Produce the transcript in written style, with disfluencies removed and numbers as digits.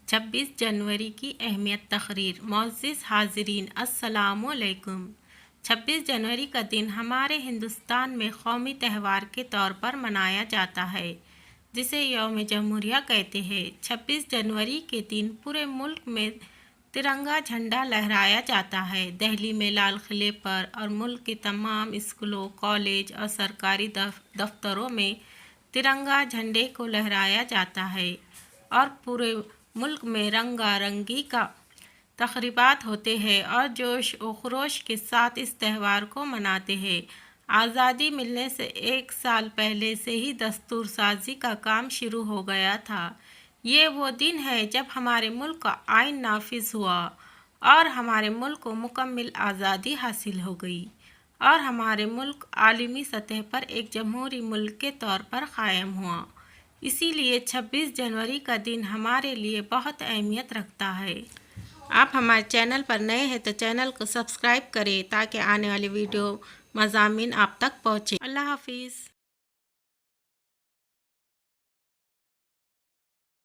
26 जनवरी की अहमियत तकरीर। मुअज़्ज़िज़ हाज़रीन, अस्सलामु अलैकुम। 26 जनवरी का दिन हमारे हिंदुस्तान में कौमी त्यौहार के तौर पर मनाया जाता है, जिसे यौम जमहूरिया कहते हैं। 26 जनवरी के दिन पूरे मुल्क में तिरंगा झंडा लहराया जाता है। दिल्ली में लाल किले पर और मुल्क के तमाम स्कूलों, कॉलेज और सरकारी दफ्तरों में तिरंगा झंडे को लहराया जाता है और पूरे मुल्क में रंगारंगी का तक़रीबात होते हैं और जोश व खरोश के साथ इस त्यौहार को मनाते हैं। आज़ादी मिलने से 1 साल पहले से ही दस्तूर साजी का काम शुरू हो गया था। ये वो दिन है जब हमारे मुल्क का आइन नाफिज हुआ और हमारे मुल्क को मुकम्मल आज़ादी हासिल हो गई और हमारे मुल्क आलमी सतह पर एक जमहूरी मुल्क के तौर पर क़ायम हुआ। इसीलिए 26 जनवरी का दिन हमारे लिए बहुत अहमियत रखता है। आप हमारे चैनल पर नए हैं तो चैनल को सब्सक्राइब करें ताकि आने वाली वीडियो मज़ामीन आप तक पहुँचे। अल्लाह हाफिज़।